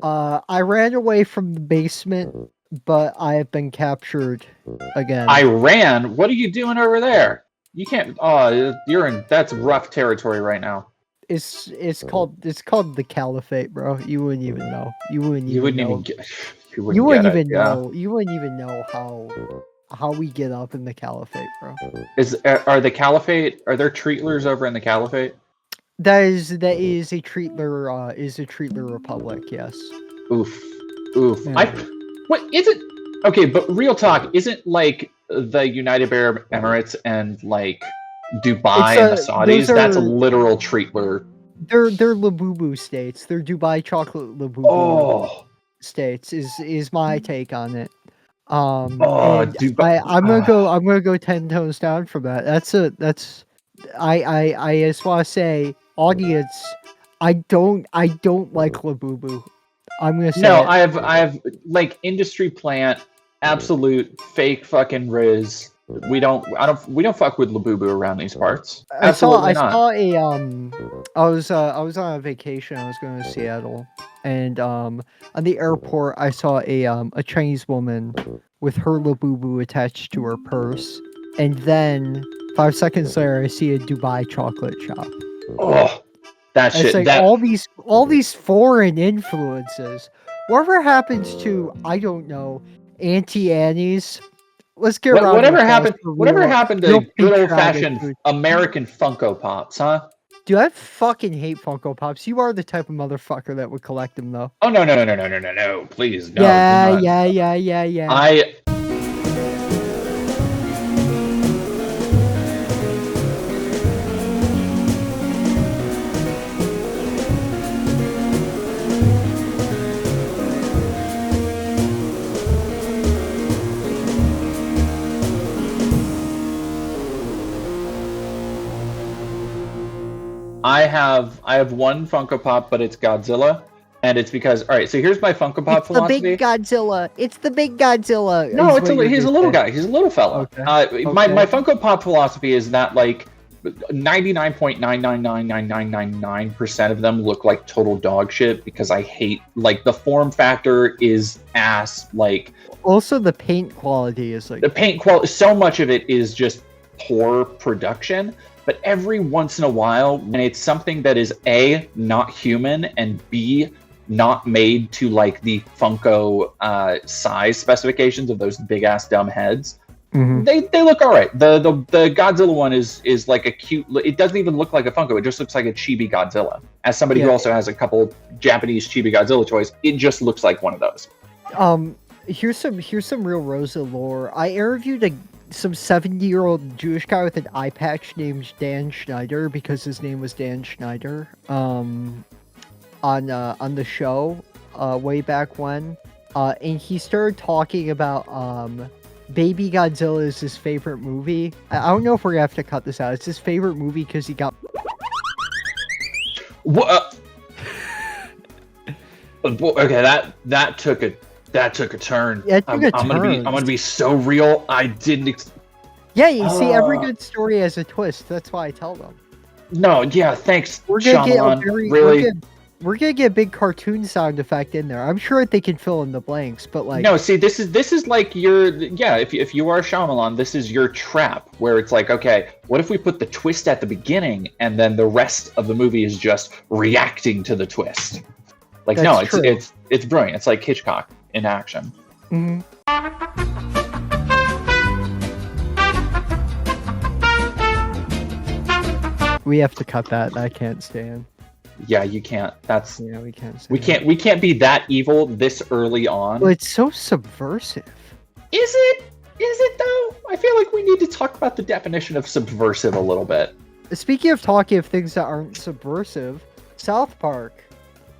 I ran away from the basement, but I have been captured again. I ran? What are you doing over there? You can't. Oh, you're in. That's rough territory right now. It's called the Caliphate, bro. You wouldn't even know. You wouldn't even know. You wouldn't even know how we get up in the Caliphate, bro. Are the Caliphate? Are there treatlers over in the Caliphate? That is a treatler republic. Yes. Oof. Yeah. What is it? Okay, but real talk, isn't like the United Arab Emirates and like Dubai and the Saudis? That's a literal treatler. They're Labubu states. They're Dubai chocolate Labubu states. Is my take on it. Dubai. I'm gonna go 10 tones down from that. I just want to say, audience, I don't like Labubu. I'm gonna say no. I have like industry plant, absolute fake fucking Riz. We don't fuck with Labubu around these parts. I saw I was on a vacation. I was going to Seattle, and on the airport I saw a Chinese woman with her Labubu attached to her purse, and then 5 seconds later I see a Dubai chocolate shop. Oh, that shit! It's like all these foreign influences. Whatever happens to, I don't know, Auntie Annie's. Let's get around. Whatever happened to good old fashioned American Funko Pops, huh? Dude, I fucking hate Funko Pops. You are the type of motherfucker that would collect them, though. Oh no! Please, no. Yeah. I have one Funko Pop, but it's Godzilla, and it's because so here's my Funko Pop philosophy. It's the big Godzilla. It's the big Godzilla. No, he's a little guy. He's a little fella. Okay. My Funko Pop philosophy is that like 99.9999999% of them look like total dog shit because I hate like the form factor is ass. Like also the paint quality is like the paint quality. So much of it is just poor production. But every once in a while, when it's something that is A, not human, and B, not made to like the Funko size specifications of those big ass dumb heads, they look all right. The Godzilla one is like a cute. It doesn't even look like a Funko. It just looks like a chibi Godzilla. As somebody who also has a couple Japanese chibi Godzilla toys, it just looks like one of those. Here's some real Rosa lore. I interviewed some 70-year-old Jewish guy with an eye patch named Dan Schneider because his name was Dan Schneider on the show way back when, and he started talking about Baby Godzilla is his favorite movie. I don't know if we're gonna have to cut this out. It's his favorite movie because he got okay, that took a turn. Yeah, I'm gonna be so real. I didn't. Yeah, you see, every good story has a twist. That's why I tell them. No, yeah, thanks. We're gonna we're gonna get a big cartoon sound effect in there. I'm sure they can fill in the blanks, but like no, see, this is like your if you are Shyamalan, this is your trap where it's like, okay, what if we put the twist at the beginning and then the rest of the movie is just reacting to the twist? Like that's it's brilliant. It's like Hitchcock in action. Mm-hmm. We have to cut that. I can't stand. Yeah, you can't. We can't. We can't be that evil this early on. Well, it's so subversive. Is it? Is it though? I feel like we need to talk about the definition of subversive a little bit. Speaking of talking of things that aren't subversive, South Park.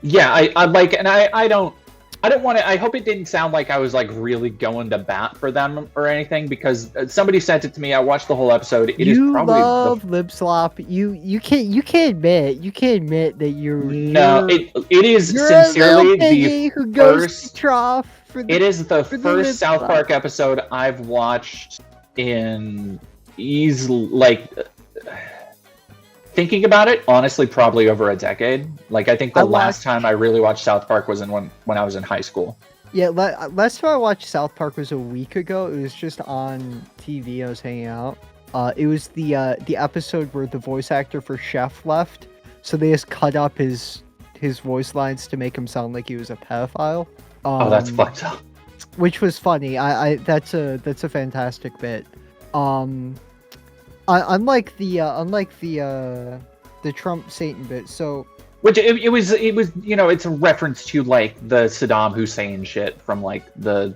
Yeah, I like, and I don't want to. I hope it didn't sound like I was like really going to bat for them or anything because somebody sent it to me. I watched the whole episode. It is probably love lip slop. You can't admit that you're. No, it is sincerely the who goes to trough. It is the first South Park episode I've watched in thinking about it, honestly, probably over a decade. Like, I think the last time I really watched South Park was when I was in high school. Yeah, last time I watched South Park was a week ago. It was just on TV. I was hanging out. It was the episode where the voice actor for Chef left, so they just cut up his voice lines to make him sound like he was a pedophile. Oh, that's fucked up. Which was funny. That's a fantastic bit. Unlike the Trump Satan bit. So. Which it was it's a reference to like the Saddam Hussein shit from like the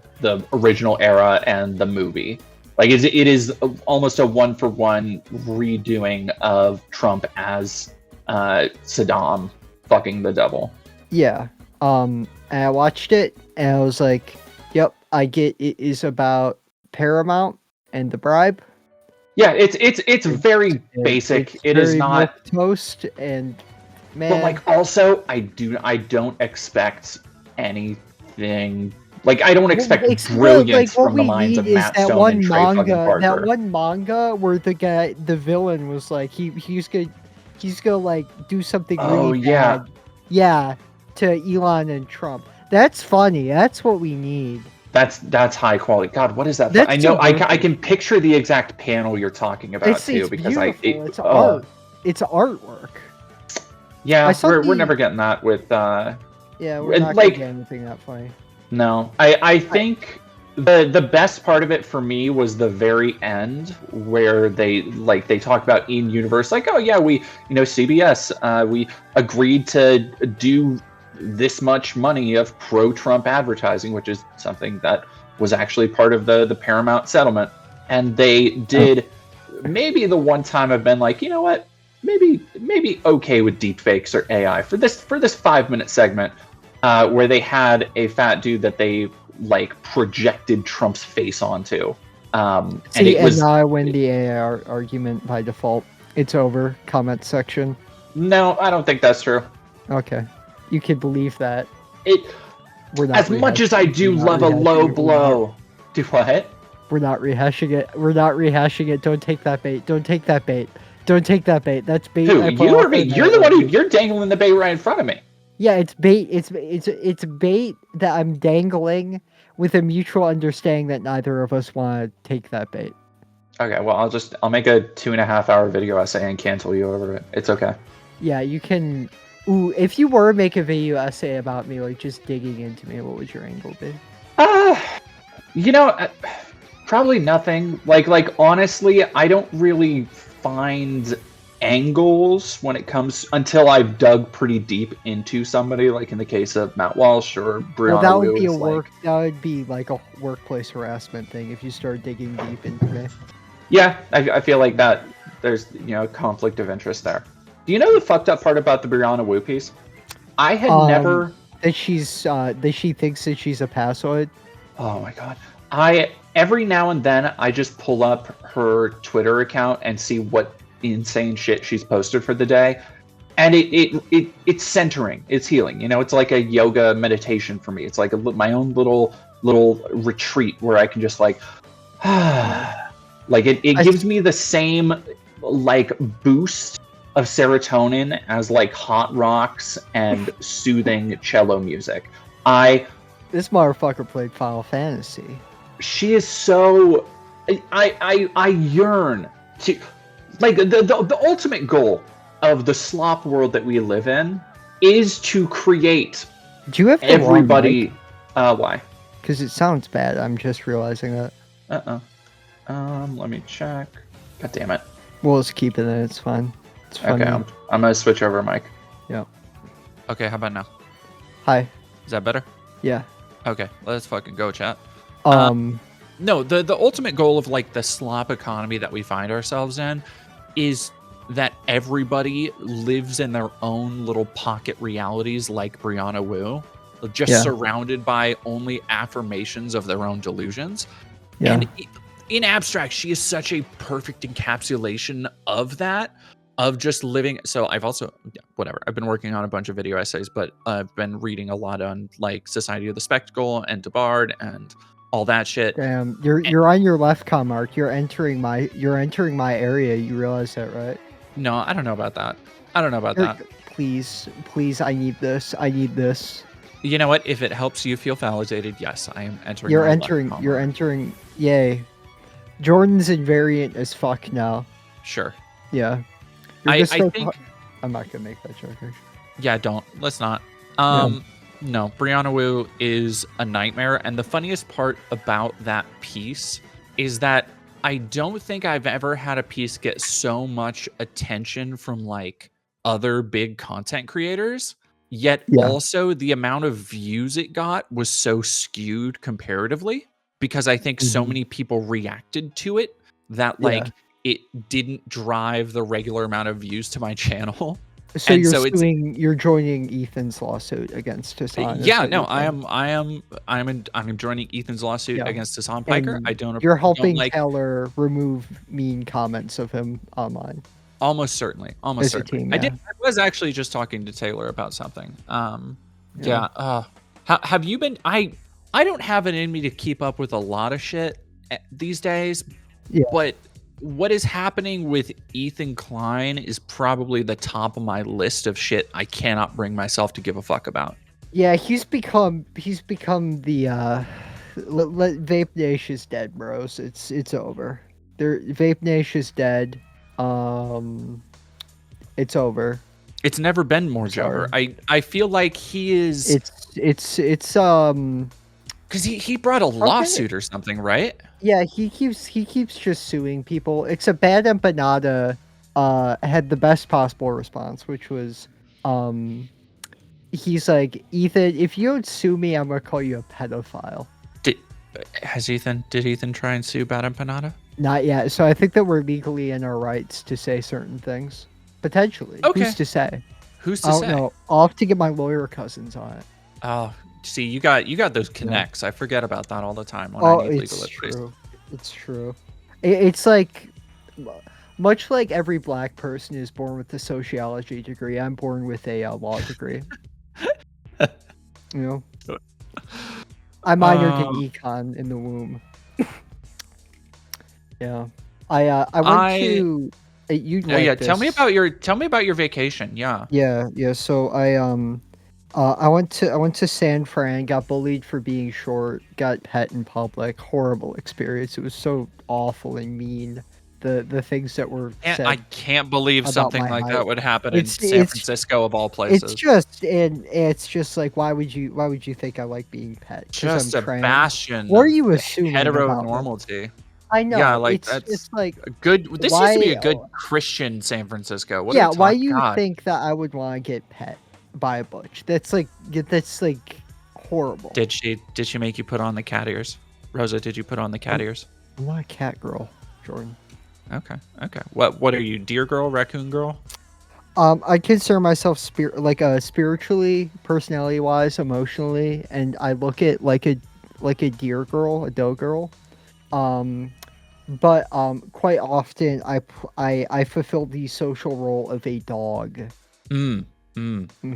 original era and the movie. Like it is almost a 1-for-1 redoing of Trump as Saddam fucking the devil. Yeah. And I watched it and I was like, yep, I get it is about Paramount and the bribe. Yeah, it's very basic. It is not toast and. Man. But like also I don't expect anything, like I don't expect brilliance from the minds of Matt Stone and Trey fucking Parker. That one manga where the villain was like he's gonna like do something really bad. Yeah, to Elon and Trump. That's funny. That's what we need. That's high quality. God, what is that? I know I can picture the exact panel you're talking about too, because it's art. It's artwork. Yeah, we're never getting that with. Yeah, we're not gonna get anything that funny. No, I think the best part of it for me was the very end where they talk about in universe, like, oh yeah, we CBS we agreed to do this much money of pro-Trump advertising, which is something that was actually part of the Paramount settlement, and they did maybe the one time I've been like, you know what. Maybe okay with deepfakes or AI for this 5-minute segment where they had a fat dude that they like projected Trump's face onto. And now I win the AI argument by default. It's over. Comment section. No, I don't think that's true. Okay, you could believe that. We're not as much as I do love a low blow. Do what? We're not rehashing it. Don't take that bait. Don't take that bait. Don't take that bait. That's bait. Who, you or me? You're the one you're dangling the bait right in front of me. Yeah, it's bait. It's bait that I'm dangling with a mutual understanding that neither of us want to take that bait. Okay, well I'll make a 2.5-hour video essay and cancel you over it. It's okay. Yeah, you can. Ooh, if you were to make a video essay about me, like just digging into me, what would your angle be? Probably nothing. Like honestly, I don't really find angles when it comes until I've dug pretty deep into somebody, like in the case of Matt Walsh or Brianna. That would be like a workplace harassment thing if you start digging deep into me. Yeah, I feel like that there's conflict of interest there. Do you know the fucked up part about the Brianna Wu piece? I had never that she thinks that she's a passoid. Oh my god. Every now and then, I just pull up her Twitter account and see what insane shit she's posted for the day, and it's centering, it's healing. It's like a yoga meditation for me. It's like my own little retreat where I can just like, like it gives me the same like boost of serotonin as like hot rocks and soothing cello music. This motherfucker played Final Fantasy. She is so. I yearn to, like the ultimate goal of the slop world that we live in is to create. Do you have everybody? Why? Because it sounds bad. I'm just realizing that. Let me check. God damn it. We'll just keep it in. It's fine. It's fine. Okay, I'm gonna switch over, Mike. Yeah. Okay, how about now? Hi. Is that better? Yeah. Okay, let's fucking go, chat. No, the ultimate goal of like the slop economy that we find ourselves in is that everybody lives in their own little pocket realities, like Brianna Wu, just surrounded by only affirmations of their own delusions. Yeah. And in abstract, she is such a perfect encapsulation of that, of just living. So I've also, whatever, I've been working on a bunch of video essays, but I've been reading a lot on like Society of the Spectacle and DeBard and all that shit. Damn, you're on your left, Mark. You're entering my area. You realize that, right? No, I don't know about that. I don't know about that. Please, I need this. I need this. You know what? If it helps you feel validated, yes, I am entering. You're entering. Yay. Jordan's invariant as fuck now. Sure. Yeah. I think I'm not gonna make that joke. Actually. Yeah, don't. Let's not. Yeah. No, Brianna Wu is a nightmare, and the funniest part about that piece is that I don't think I've ever had a piece get so much attention from like other big content creators, yet also the amount of views it got was so skewed comparatively because I think so many people reacted to it that like it didn't drive the regular amount of views to my channel. So you're joining Ethan's lawsuit against Hassan. Yeah, no, I'm joining Ethan's lawsuit against Hassan Piker. And you're helping Taylor remove mean comments of him online. Almost certainly. Team, I was actually just talking to Taylor about something. Have you been? I don't have it in me to keep up with a lot of shit these days. Yeah. But what is happening with Ethan Klein is probably the top of my list of shit I cannot bring myself to give a fuck about. Yeah, he's become the Vape Nation is dead, bros. It's over. Vape Nation is dead. It's over. It's never been more over. I feel like he is. It's because he brought a lawsuit or something, right? Yeah, he keeps just suing people. Except Bad Empanada had the best possible response, which was he's like, Ethan, if you don't sue me, I'm gonna call you a pedophile. Did Ethan try and sue Bad Empanada? Not yet. So I think that we're legally in our rights to say certain things. Potentially. Okay. Who's to say? Who's to say? I don't know. I'll have to get my lawyer cousins on it. Oh, see, you got those connects. Yeah. I forget about that all the time when I need legal advice. It's true. It's like, much like every black person is born with a sociology degree, I'm born with a law degree. You know? I minored in econ in the womb. Yeah. I went to... You'd like this. Tell me about your vacation. Yeah. Yeah. So I went to San Fran, got bullied for being short, got pet in public. Horrible experience. It was so awful and mean. The things that were said. I can't believe something like that would happen in San Francisco of all places. It's just like, why would you think I like being pet? Just a bastion. What are you assuming? Heteronormality. I know. Yeah, like it's that's just like a good. This used to be a good Christian San Francisco. Why you think that I would want to get pet by a butch? That's like horrible. Did she make you put on the cat ears? Rosa, did you put on the cat ears? I'm not a cat girl, Jordan. Okay. What are you, deer girl, raccoon girl? I consider myself spiritually, personality wise, emotionally, and I look at like a deer girl, a doe girl. But quite often I fulfill the social role of a dog. I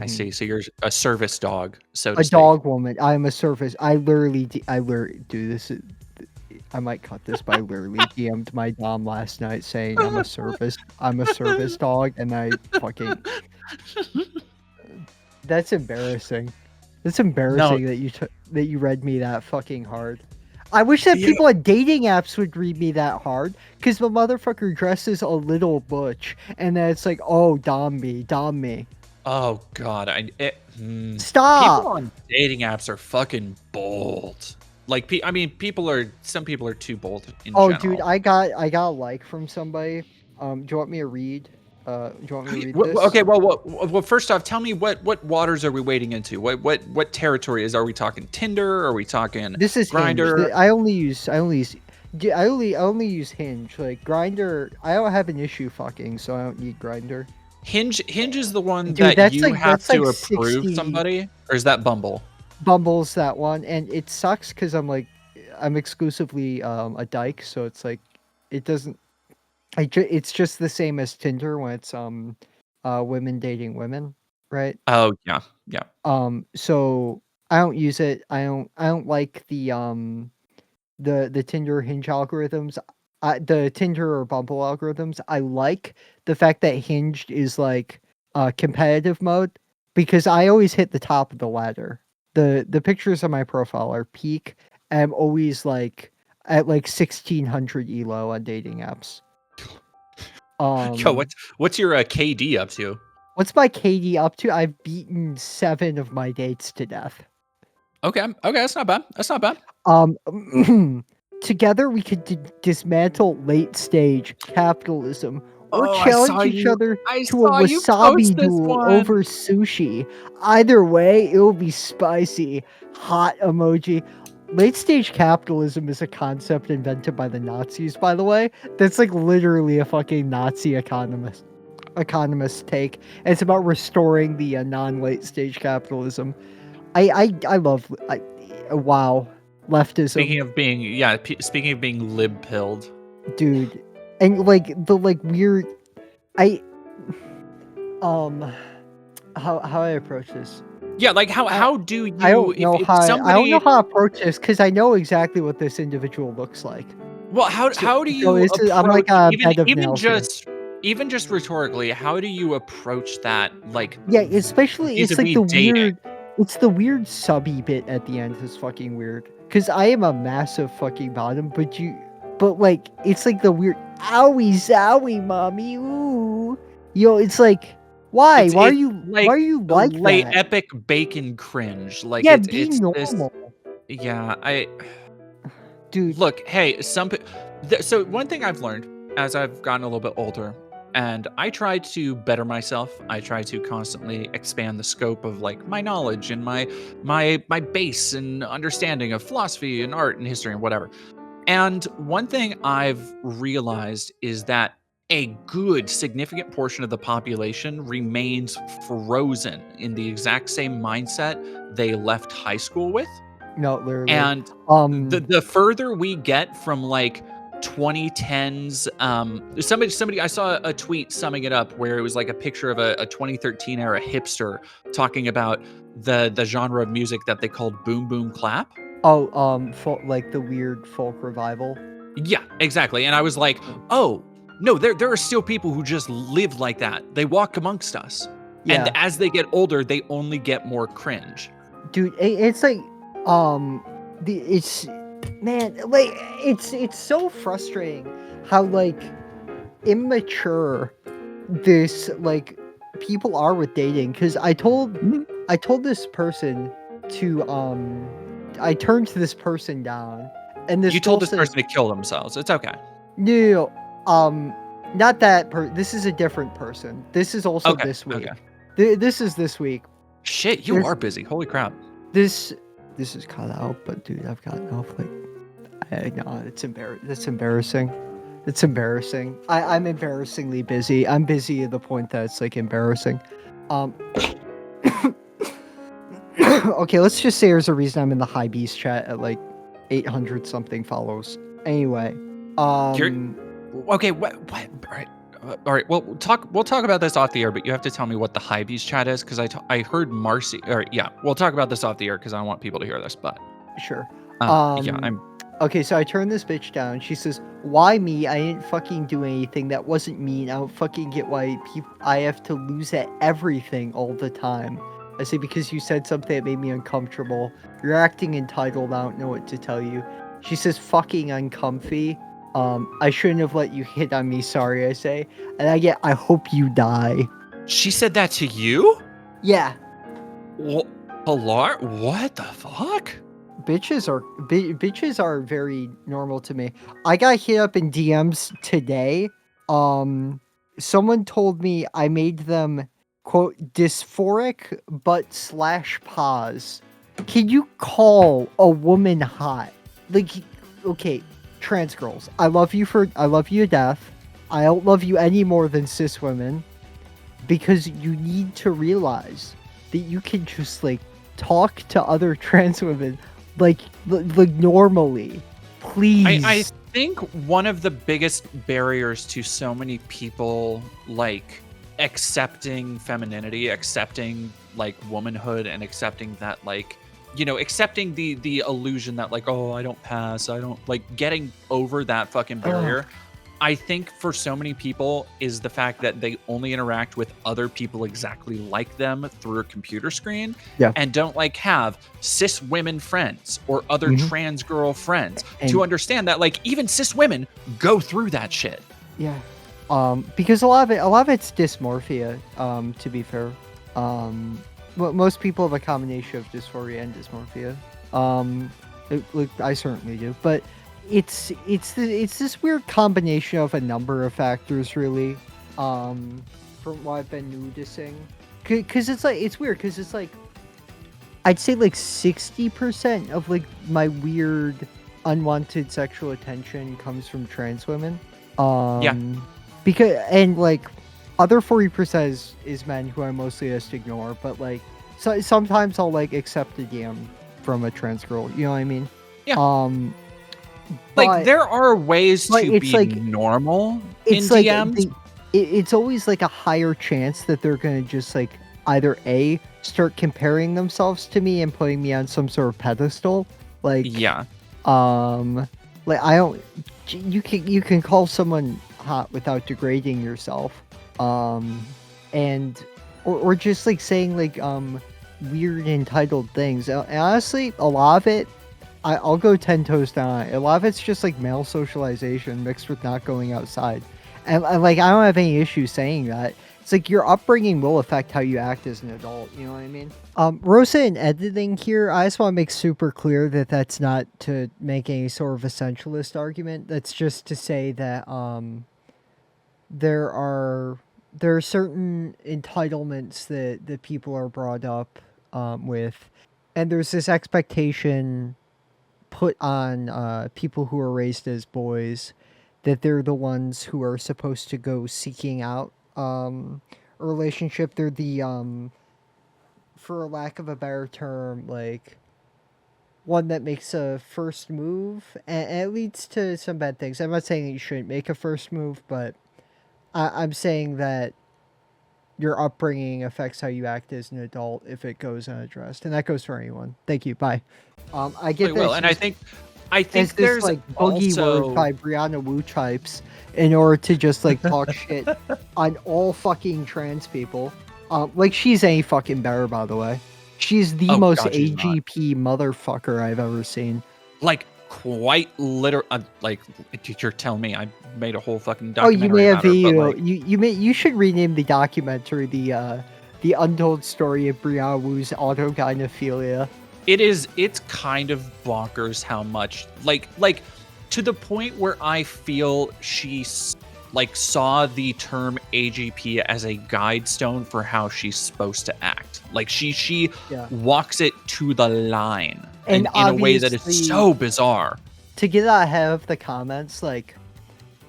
see. So you're a service dog, so to a speak. Dog woman. I'm a service. I literally do this. I might cut this, but I literally DM'd my dom last night saying I'm a service dog, and I fucking. That's embarrassing. That's embarrassing that you read me that fucking hard. I wish that people on dating apps would read me that hard, because the motherfucker dresses a little butch, and then it's like, oh, dom me. Oh God, Stop. People on dating apps are fucking bold. Like, some people are too bold in general. Dude, I got a like from somebody. Do you want me to read? Do you want me to read this? Okay, well, first off, tell me what waters are we wading into? What territory are we talking? Tinder? Are we talking? This is Grindr? Hinge. I only use Hinge. Like Grindr, I don't have an issue fucking, so I don't need Grindr. Hinge is the one that you have to approve somebody, or is that Bumble? Bumble's that one, and it sucks because I'm exclusively a dyke, so it's like it doesn't. It's just the same as Tinder when it's women dating women, right? Oh yeah. So I don't use it. I don't like the Tinder Hinge algorithms. the Tinder or Bumble algorithms. I like the fact that Hinged is like competitive mode because I always hit the top of the ladder. The pictures on my profile are peak. I'm always like at like 1600 elo on dating apps. Yo, what's your KD up to? What's my KD up to? I've beaten 7 of my dates to death. Okay, that's not bad. That's not bad. Together we could dismantle late stage capitalism or Oh, challenge each other to a wasabi duel over sushi. Either way, it will be spicy. Hot emoji. Late stage capitalism is a concept invented by the Nazis, by the way. That's like literally a fucking Nazi economist take. And it's about restoring the non-late stage capitalism. I love wow, leftism. Speaking of being lib pilled, dude, and like the like weird, how I approach this. Yeah, like how do you? I don't know how to approach this because I know exactly what this individual looks like. Well, how do you approach, I'm like a bed of nails even just rhetorically, how do you approach that? Like, yeah, especially it's like the dating. weird. It's the weird subby bit at the end is fucking weird. Cause I am a massive fucking bottom, but like it's like the weird owie zowie mommy ooh. It's like why? Why are you like that? Epic bacon cringe. Like yeah, it's normal. Dude, look, hey, so one thing I've learned as I've gotten a little bit older, and I try to better myself. I try to constantly expand the scope of like my knowledge and my base and understanding of philosophy and art and history and whatever. And one thing I've realized is that a good significant portion of the population remains frozen in the exact same mindset they left high school with. No, literally. And the further we get from like 2010s, somebody I saw a tweet summing it up where it was like a picture of a 2013 era hipster talking about the genre of music that they called boom boom clap. Like the weird folk revival. Yeah, exactly. And I was like, oh no, there are still people who just live like that. They walk amongst us. Yeah. And as they get older, they only get more cringe. Dude, it's like it's so frustrating how like immature this like people are with dating. Because I told this person to I turned this person down, and you told this person to kill themselves. It's okay. No, not that this is a different person. This is also this week. Okay. This is this week. Shit, you are busy. Holy crap. This is cut out, but dude, I've got enough. Like, I know it's embarrassing. It's embarrassing. I'm embarrassingly busy. I'm busy at the point that it's like embarrassing. Okay, let's just say there's a reason I'm in the high beast chat at like 800 something follows. Anyway, okay. What? All right. Well, we'll talk about this off the air, but you have to tell me what the high beast chat is because I heard Marcy. Or yeah, we'll talk about this off the air because I want people to hear this. But sure. I'm okay. So I turned this bitch down. She says, "Why me? I didn't fucking do anything. That wasn't mean. I don't fucking get why I have to lose at everything all the time." I say, because you said something that made me uncomfortable. You're acting entitled. I don't know what to tell you. She says, fucking uncomfy. I shouldn't have let you hit on me. Sorry, I say. And I get, I hope you die. She said that to you? Yeah. What the fuck? Bitches are very normal to me. I got hit up in DMs today. Someone told me I made them, quote, dysphoric but / pause. Can you call a woman hot? Like, okay, trans girls, I love you to death. I don't love you any more than cis women, because you need to realize that you can just like talk to other trans women like normally. Please. I think one of the biggest barriers to so many people like accepting femininity, accepting like womanhood, and accepting that like you know, accepting the illusion that like, oh, I don't pass, I don't like getting over that fucking barrier. I think for so many people is the fact that they only interact with other people exactly like them through a computer screen, Yeah. and don't like have cis women friends or other trans girl friends to understand that like even cis women go through that shit. Yeah. Because a lot of it's dysmorphia, to be fair. Most people have a combination of dysphoria and dysmorphia. I certainly do, but it's this weird combination of a number of factors, really. From what I've been noticing, because it's weird, because it's like I'd say like 60% of like my weird unwanted sexual attention comes from trans women. Because and like other 40% is men who I mostly just ignore, but like sometimes I'll like accept a DM from a trans girl, you know what I mean? Yeah. Like there are ways to be like, normal in it's like DMs. It's always like a higher chance that they're gonna just like either A, start comparing themselves to me and putting me on some sort of pedestal. Like like I don't you can call someone hot without degrading yourself. And or just like saying like weird entitled things. And honestly, a lot of it I'll go 10 toes down. A lot of it's just like male socialization mixed with not going outside. And like I don't have any issue saying that. It's like your upbringing will affect how you act as an adult, you know what I mean? Rosa in editing here, I just want to make super clear that that's not to make any sort of essentialist argument. That's just to say that there are certain entitlements that people are brought up with, and there's this expectation put on people who are raised as boys that they're the ones who are supposed to go seeking out a relationship. They're the for a lack of a better term, like one that makes a first move, and it leads to some bad things. I'm not saying that you shouldn't make a first move, but I'm saying that your upbringing affects how you act as an adult if it goes unaddressed, and that goes for anyone. Thank you. Bye. I get that. And I think there's this like boogie also... word by Brianna Wu types in order to just like talk shit on all fucking trans people. Like she's any fucking better, by the way. She's the most AGP motherfucker I've ever seen. Like quite literally, like you're telling me I made a whole fucking documentary. Oh, you may have you should rename the documentary the untold story of Brianna Wu's autogynephilia. It's kind of bonkers how much like to the point where I feel she's like saw the term AGP as a guide stone for how she's supposed to act. Like she walks it to the line and in a way that is so bizarre. To get ahead of the comments, like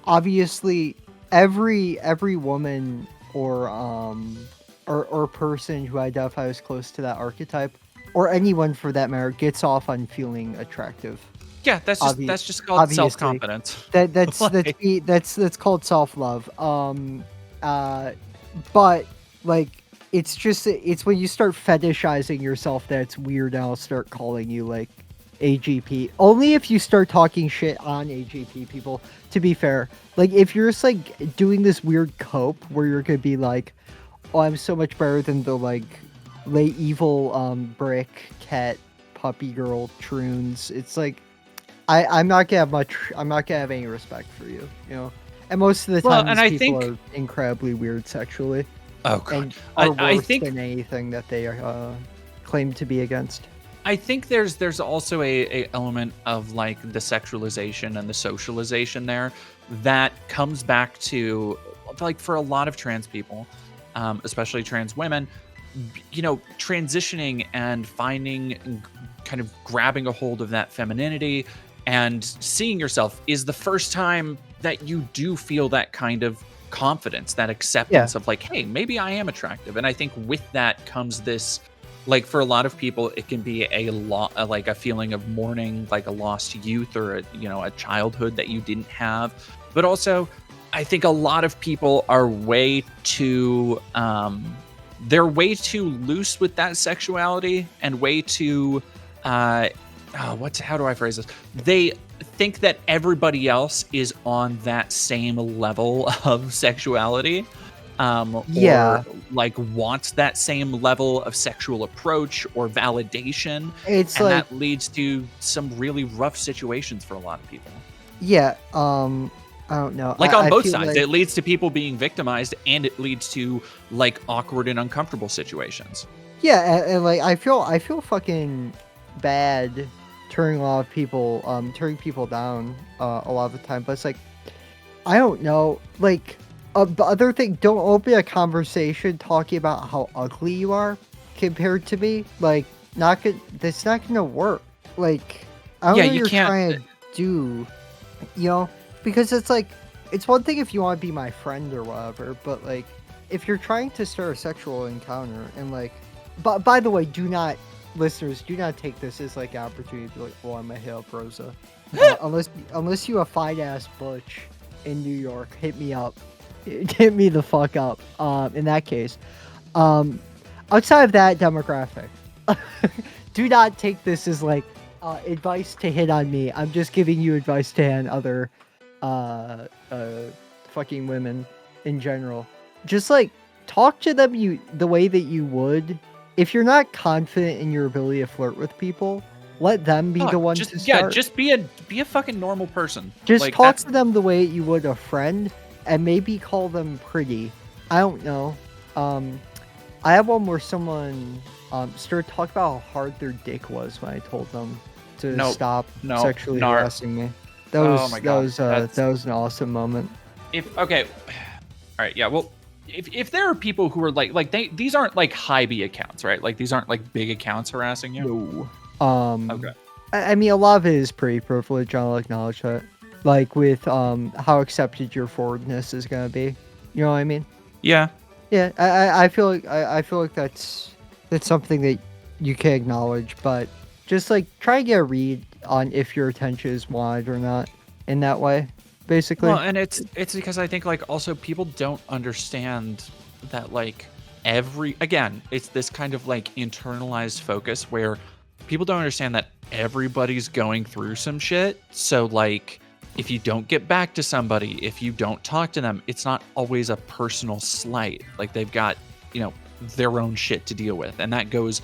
obviously every woman or person who identifies close to that archetype, or anyone for that matter, gets off on feling attractive. Yeah, that's just called self-confidence. That's called self-love. But like it's when you start fetishizing yourself that's weird, and I'll start calling you like AGP. Only if you start talking shit on AGP people, to be fair. Like if you're just like doing this weird cope where you're gonna be like, oh, I'm so much better than the like late evil brick cat puppy girl troons. It's like I'm not gonna have any respect for you, you know. And most of the time these people are incredibly weird sexually. Oh god. And are worse than anything that they claim to be against. I think there's also a element of like the sexualization and the socialization there that comes back to like for a lot of trans people, especially trans women, you know, transitioning and finding kind of grabbing a hold of that femininity and seeing yourself is the first time that you do feel that kind of confidence, that acceptance of like, hey, maybe I am attractive. And I think with that comes this, like for a lot of people, it can be like a feeling of mourning, like a lost youth or a childhood that you didn't have. But also, I think a lot of people are way too they're way too loose with that sexuality and way too how do I phrase this? They think that everybody else is on that same level of sexuality, Yeah. or like wants that same level of sexual approach or validation, It's and like, that leads to some really rough situations for a lot of people. yeah, I don't know. Like on I both feel sides, like, it leads to people being victimized, and it leads to like awkward and uncomfortable situations. yeah, and like I feel fucking bad turning a lot of people turning people down a lot of the time, but it's like I don't know, like the other thing, don't open a conversation talking about how ugly you are compared to me. Like, not good. That's not gonna work. Like, I don't Yeah, know what you you're can't. trying to do, because it's like, it's one thing if you want to be my friend or whatever, but like, if you're trying to start a sexual encounter and like, but by the way, listeners, do not take this as like an opportunity to be like, oh, I'm gonna hit up Rosa. Unless you a fine ass butch in New York, hit me up. Hit me the fuck up. In that case, outside of that demographic, do not take this as like advice to hit on me. I'm just giving you advice to hit on other fucking women in general. Just like talk to them the way that you would if you're not confident in your ability to flirt with people. Let them be the one to start. Just be a fucking normal person. Just Like, talk to them the way you would a friend, and maybe call them pretty. I don't know. I have one where someone started talking about how hard their dick was when I told them to stop sexually harassing me. That was an awesome moment. Okay, all right, yeah. Well, if there are people who are these aren't like high B accounts, right? Like these aren't like big accounts harassing you. No. Okay. I mean, a lot of it is pretty privileged. I'll acknowledge that. Like with how accepted your forwardness is gonna be. You know what I mean? Yeah. Yeah. I feel like that's something that you can acknowledge, but just like try and get a read on if your attention is wanted or not in that way, basically. Well, and it's because I think like also people don't understand that like it's this kind of like internalized focus where people don't understand that everybody's going through some shit. So like if you don't get back to somebody, if you don't talk to them, it's not always a personal slight. Like they've got, their own shit to deal with. And that goes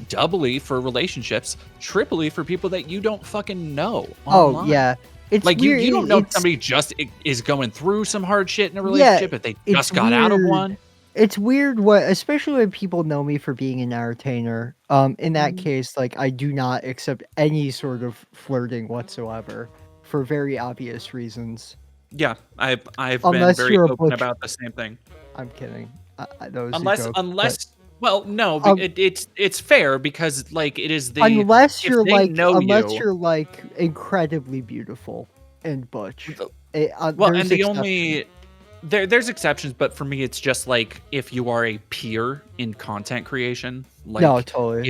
doubly for relationships, triply for people that you don't fucking know online. Oh, yeah. It's like weird. You don't know if somebody just is going through some hard shit in a relationship, if they just got out of one. It's weird especially when people know me for being an entertainer. In that case, like I do not accept any sort of flirting whatsoever for very obvious reasons. Yeah, I've been very open about the same thing. I'm kidding. Unless well, no, it's fair because like it is the unless you're like incredibly beautiful and butch. And the only there's exceptions, but for me it's just like if you are a peer in content creation, like no, totally.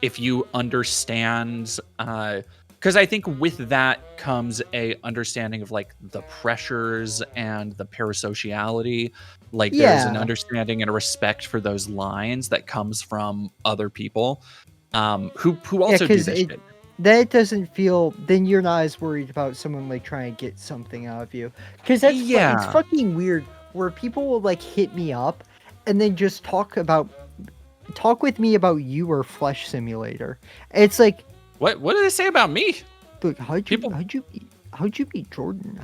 If you understand because I think with that comes a understanding of like the pressures and the parasociality. Like there's an understanding and a respect for those lines that comes from other people who also do this shit. That doesn't feel, then you're not as worried about someone like trying to get something out of you. Because that's it's fucking weird where people will like hit me up and then just talk with me about you or Flesh Simulator. It's like, what did they say about me? Look, how'd you meet Jordan?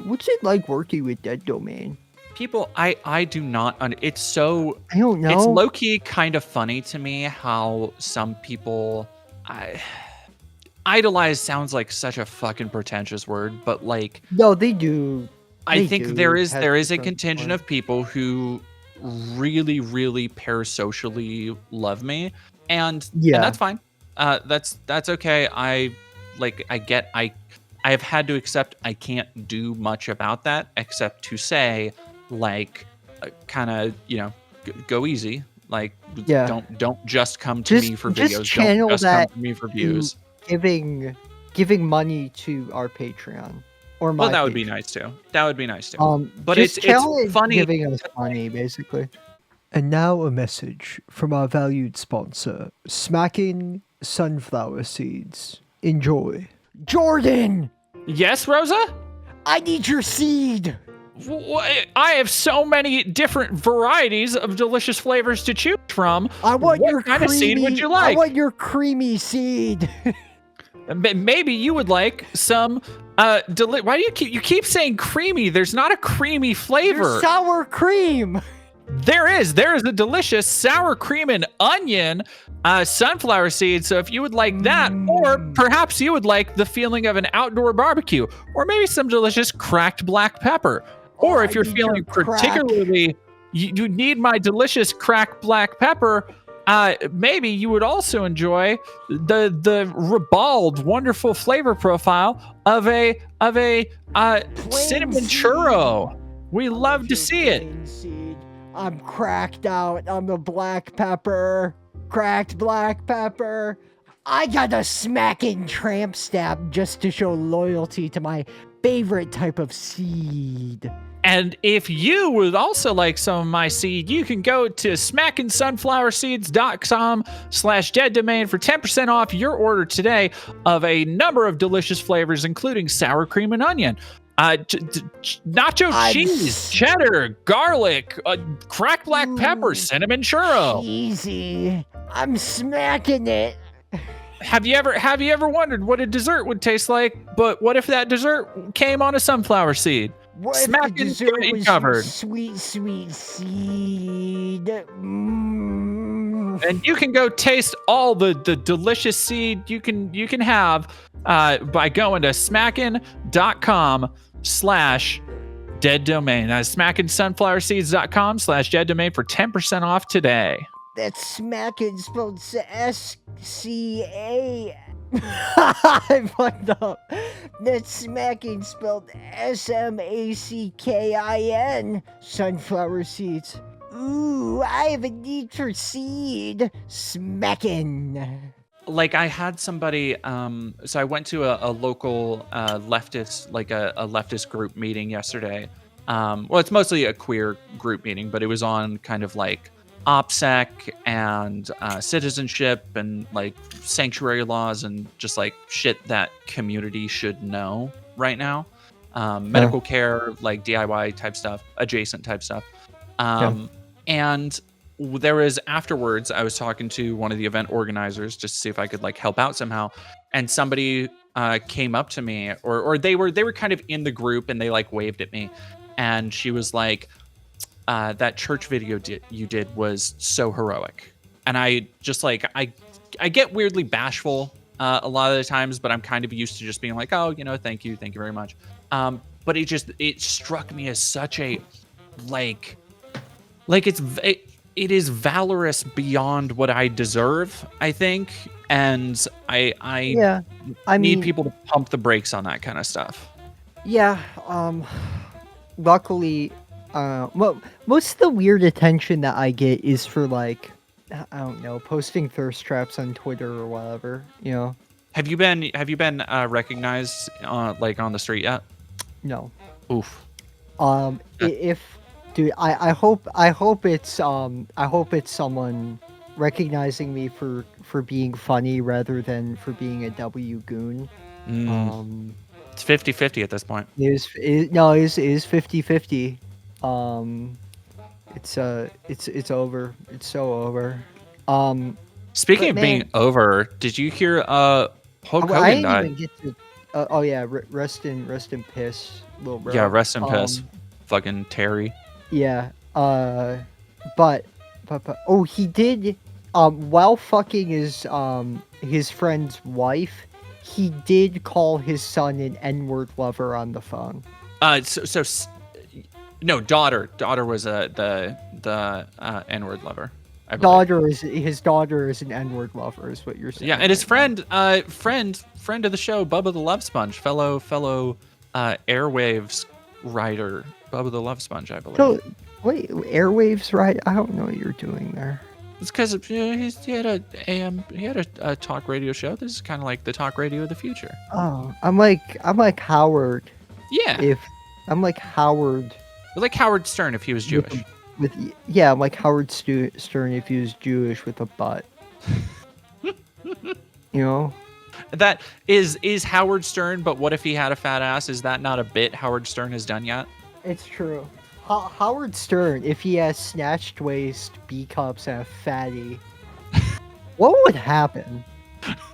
What's it like working with Dead Domain? People, I do not. It's so. I don't know. It's low key kind of funny to me how some people, idolize sounds like such a fucking pretentious word, but like. No, they do. I think there is a contingent of people who really, really parasocially love me, and that's fine. That's okay. I have had to accept I can't do much about that except to say like kind of go easy, like don't just come to me for videos, don't just come to me for views. Giving money to our Patreon or my that would be nice too. But it's funny giving us money basically. And now a message from our valued sponsor, Smacking Sunflower Seeds. Enjoy. Jordan! Yes, Rosa? I need your seed! I have so many different varieties of delicious flavors to choose from. I want what your kind creamy, of seed would you like? I want your creamy seed. Maybe you would like some why do you keep saying creamy? There's not a creamy flavor. There's sour cream. There is a delicious sour cream and onion sunflower seed. So if you would like that, or perhaps you would like the feeling of an outdoor barbecue, or maybe some delicious cracked black pepper. Or if you're feeling particularly, you need my delicious cracked black pepper, maybe you would also enjoy the ribald, wonderful flavor profile of a cinnamon churro. We love to see it. I'm cracked out on the black pepper. Cracked black pepper. I got a smacking tramp stamp just to show loyalty to my favorite type of seed. And if you would also like some of my seed, you can go to smackinsunflowerseeds.com/deaddomain for 10% off your order today of a number of delicious flavors, including sour cream and onion. Nacho cheese, cheddar, garlic, cracked black pepper, cinnamon churro. Easy. I'm smacking it. Have you ever wondered what a dessert would taste like? But what if that dessert came on a sunflower seed? What if the dessert was covered? Sweet seed. And you can go taste all the delicious seed you can have by going to smackin.com/deaddomain. That's smackinsunflowerseeds.com/deaddomain for 10% off today. That's smacking spelled S-C-A. I fucked up. That's smacking spelled S-M-A-C-K-I-N. Sunflower seeds. Ooh, I have a need for seed. Smacking. Like I had somebody, so I went to a local leftist, like a leftist group meeting yesterday. Well, it's mostly a queer group meeting, but it was on kind of like OPSEC and citizenship and like sanctuary laws and just like shit that community should know right now. Medical care, like DIY type stuff, adjacent type stuff. And there was afterwards, I was talking to one of the event organizers just to see if I could like help out somehow. And somebody came up to me or they were kind of in the group and they like waved at me. And she was like, that church video you did was so heroic. And I just like, I get weirdly bashful a lot of the times, but I'm kind of used to just being like, oh, thank you very much. But it struck me as such a, like it is valorous beyond what I deserve, I think. And I need people to pump the brakes on that kind of stuff. Yeah. Luckily, well, most of the weird attention that I get is for like, I don't know, posting thirst traps on Twitter or whatever, Have you been recognized like on the street yet? No. Oof. Dude, I hope it's someone recognizing me for being funny rather than for being a W goon. It's 50-50 at this point. It is 50-50. It's over. It's so over. Speaking of being over, did you hear Hulk Hogan I didn't died? even get to oh yeah, rest in piss, little bro. Yeah, rest in piss. Fucking Terry. Yeah. But he did while fucking his friend's wife, he did call his son an N-word lover on the phone. No, daughter was the N-word lover. His daughter is an N-word lover, is what you're saying. Yeah, and his friend of the show, Bubba the Love Sponge, fellow Airwaves writer, Bubba the Love Sponge, I believe. So, wait, Airwaves, right? I don't know what you're doing there. It's because he had a talk radio show. This is kind of like the talk radio of the future. Oh, I'm like Howard. Yeah. I'm like Howard. Like Howard Stern if he was Jewish. with yeah, I'm like Howard Stern if he was Jewish with a butt. You know? That is Howard Stern, but what if he had a fat ass? Is that not a bit Howard Stern has done yet? It's true. Howard Stern, if he has snatched waist, B cups, and a fatty, what would happen?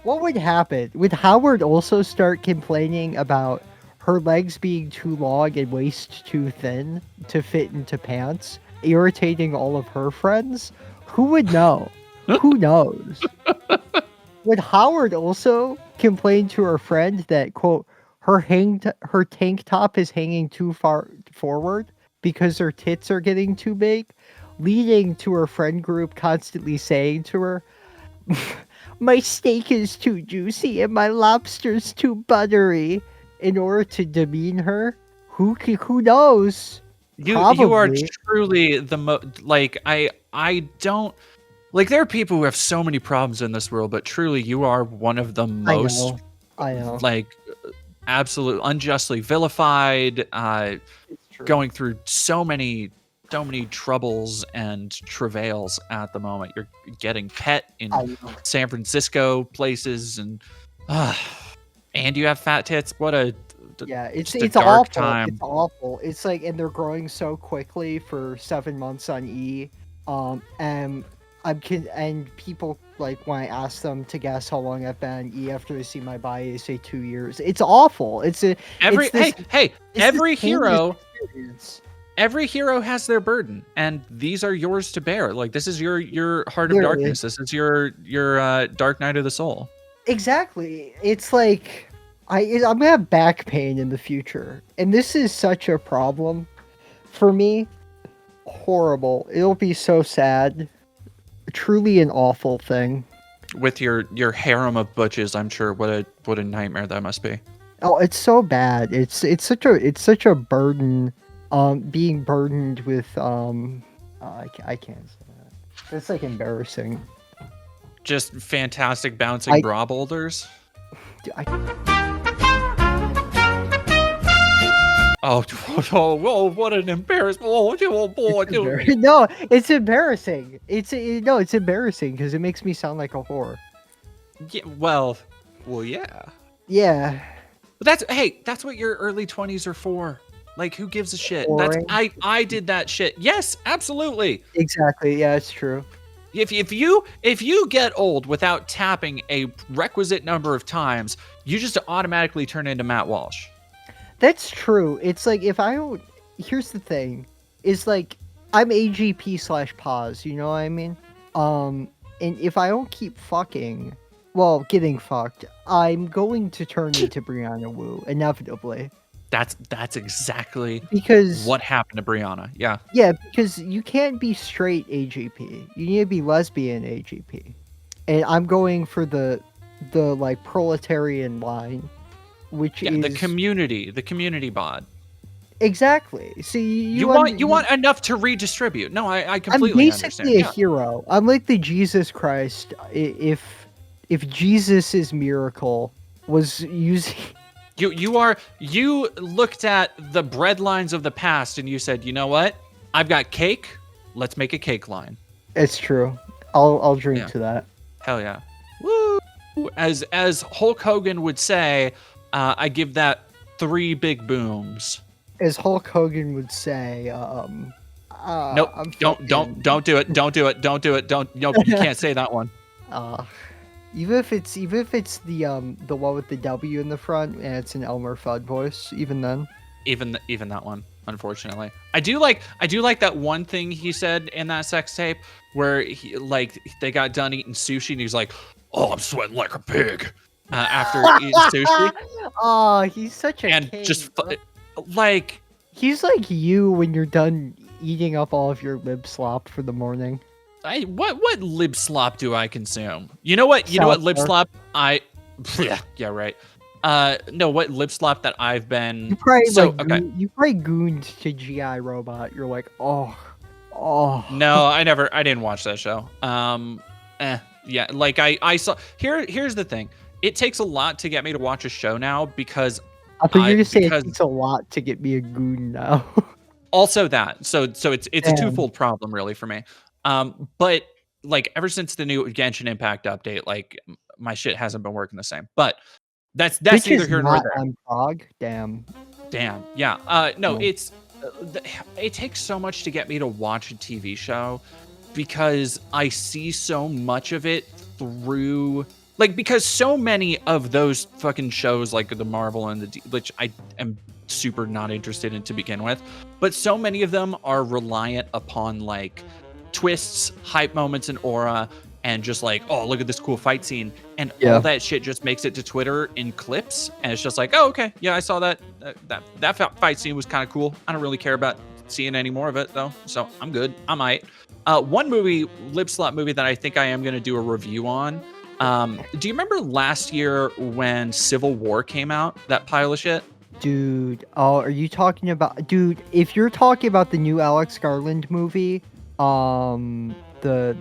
What would happen? Would Howard also start complaining about her legs being too long and waist too thin to fit into pants, irritating all of her friends? Who would know? Who knows? Would Howard also complain to her friend that, quote, her tank top is hanging too far forward because her tits are getting too big, leading to her friend group constantly saying to her, my steak is too juicy and my lobster's too buttery, in order to demean her? Who knows? You are Probably. truly the like I don't like, there are people who have so many problems in this world, but truly you are one of the most I know. like absolute unjustly vilified, It's true. going through so many troubles and travails at the moment. You're getting pet in I know. San Francisco places, and you have fat tits. What a Yeah, it's just a it's dark awful. time. It's awful. It's like, and they're growing so quickly for 7 months on E. And and people, like, when I ask them to guess how long I've been on E after they see my body, they say 2 years. It's awful. Every it's every this hero experience. every hero has their burden, and these are yours to bear. Like, this is your heart of Literally. darkness. This is your dark night of the soul. Exactly. It's like I'm gonna have back pain in the future, and this is such a problem for me. Horrible. It'll be so sad. Truly an awful thing. With your harem of butches, I'm sure what a nightmare that must be. Oh, it's so bad. It's such a burden. Being burdened with I can't say that. It's like embarrassing. Just fantastic bouncing bra boulders. Oh, what an embarrassment! Oh boy, No, it's embarrassing. It's embarrassing because it makes me sound like a whore. yeah, well, yeah. Yeah. But that's what your early 20s are for. Like, who gives a shit? Boring. I did that shit. Yes, absolutely. Exactly. Yeah, it's true. If you get old without tapping a requisite number of times, you just automatically turn into Matt Walsh. That's true. It's like, if I don't. Here's the thing. Is like, I'm AGP/pause. You know what I mean? And if I don't keep fucking, well, getting fucked, I'm going to turn into Brianna Wu inevitably. That's exactly Because what happened to Brianna. Yeah. Yeah, because you can't be straight AGP. You need to be lesbian AGP. And I'm going for the like proletarian line, which is the community bod. Exactly. So you want enough to redistribute. No, I completely understand. I'm basically a hero. I'm like the Jesus Christ. If Jesus' miracle was using You looked at the bread lines of the past and you said, you know what? I've got cake. Let's make a cake line. It's true. I'll drink to that. Hell yeah. Woo! As Hulk Hogan would say, I give that 3 big booms. As Hulk Hogan would say, nope. Don't do it. Don't do it. Don't do it. Nope. You can't say that one. Even if it's the one with the W in the front and it's an Elmer Fudd voice, even then. Even that one, unfortunately. I do like that one thing he said in that sex tape where they got done eating sushi and he's like, "Oh, I'm sweating like a pig," after eating sushi. Oh, he's such a and king, just like he's like you when you're done eating up all of your lib slop for the morning. What lib slop do I consume? You know what? Lib slop yeah, right. No, what lib slop that I've been. You probably you probably gooned to GI Robot. You're like, oh. No, I didn't watch that show. Yeah, like I saw. Here's the thing. It takes a lot to get me to watch a show now because I thought you were gonna say it takes a lot to get me a goon now. Also that. So it's a Damn. twofold problem really for me. But like ever since the new Genshin Impact update, like my shit hasn't been working the same. But that's Twitch neither is here nor not there. on Prague. Damn. Yeah. No, Yeah. it takes so much to get me to watch a TV show because I see so much of it through because so many of those fucking shows like the Marvel and which I am super not interested in to begin with, but so many of them are reliant upon like twists, hype moments, and aura, and just like, oh, look at this cool fight scene, and all that shit just makes it to Twitter in clips, and it's just like, oh, okay, yeah, I saw that that fight scene was kind of cool. I don't really care about seeing any more of it though, so I'm good. I might. One movie, lip slap movie that I think I am going to do a review on. Do you remember last year when Civil War came out? That pile of shit. Dude, oh, are you talking about? Dude, if you're talking about the new Alex Garland movie, the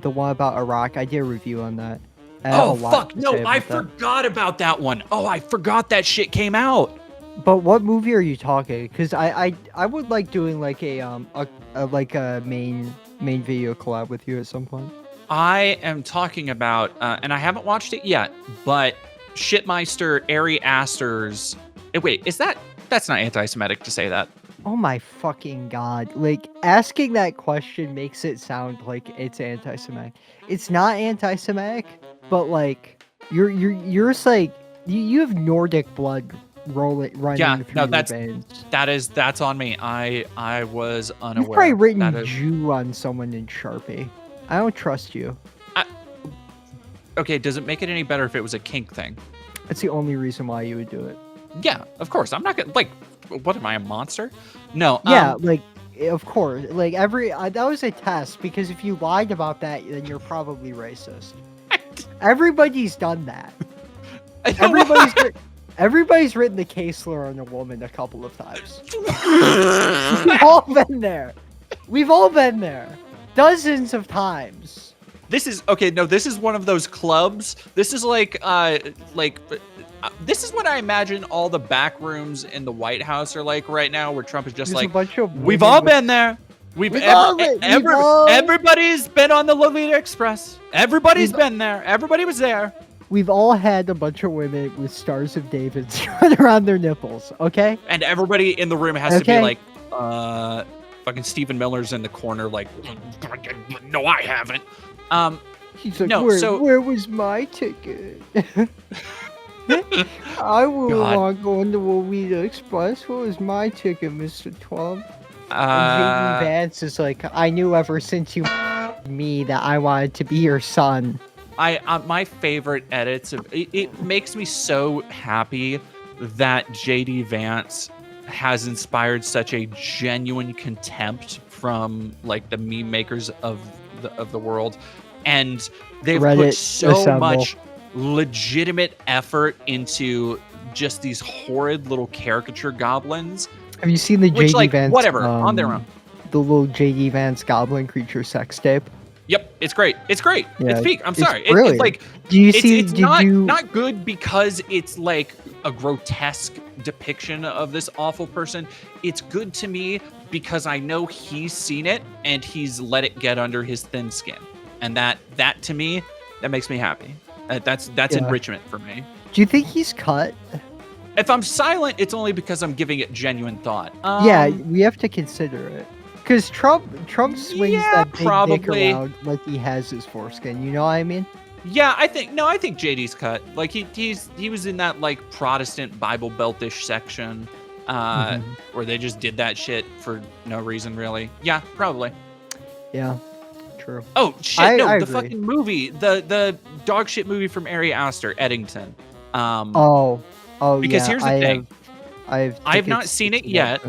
one about Iraq, I did a review on that. Oh fuck! No, I forgot about that one. Oh, I forgot that shit came out. But what movie are you talking? Because I would like doing like a main video collab with you at some point. I am talking about, and I haven't watched it yet, but Shitmeister Ari Aster's. Wait, that's not anti-Semitic to say that? Oh my fucking god! Like asking that question makes it sound like it's anti-Semitic. It's not anti-Semitic, but like you're just like you have Nordic blood running through your veins. That's on me. I was unaware. You've probably written Jew on someone in Sharpie. I don't trust you. Okay, does it make it any better if it was a kink thing? That's the only reason why you would do it. Yeah, of course. I'm not gonna what am I, a monster? No. Yeah, of course. Like that was a test because if you lied about that, then you're probably racist. Everybody's done that. Everybody's written the K-slur on a woman a couple of times. We've all been there. We've all been there. Dozens of times. This is okay. No, this is one of those clubs. This is this is what I imagine all the back rooms in the White House are like right now, where Trump is just There's a bunch of we've all been there. Everybody's been on the Lolita Express. Everybody's been there. Everybody was there. We've all had a bunch of women with stars of David run around their nipples, okay? And everybody in the room has to be like, fucking Stephen Miller's in the corner, like, no, I haven't. He's like, where was my ticket? I will not go on the Lolita Express. What was my ticket, Mr. Trump? And J.D. Vance is like, I knew ever since you me that I wanted to be your son. My favorite edits of it makes me so happy that J.D. Vance has inspired such a genuine contempt from like the meme makers of the world, and they've put so much legitimate effort into just these horrid little caricature goblins. Have you seen the J.D. Vance? Whatever, on their own. The little J.D. Vance goblin creature sex tape. Yep, it's great. It's great. Yeah, it's peak. I'm sorry. It's like, it's not good because it's like a grotesque depiction of this awful person. It's good to me because I know he's seen it and he's let it get under his thin skin, and that to me, that makes me happy. That's enrichment for me. Do you think he's cut? If I'm silent, it's only because I'm giving it genuine thought. Yeah, we have to consider it. Because Trump swings that big dick around like he has his foreskin. You know what I mean? Yeah, I think JD's cut. Like he was in that like Protestant Bible Belt-ish section, where they just did that shit for no reason really. Yeah, probably. Yeah, true. Oh shit! I agree. Fucking movie, the dog shit movie from Ari Aster, Eddington. Because here's the thing, I have not seen it yet.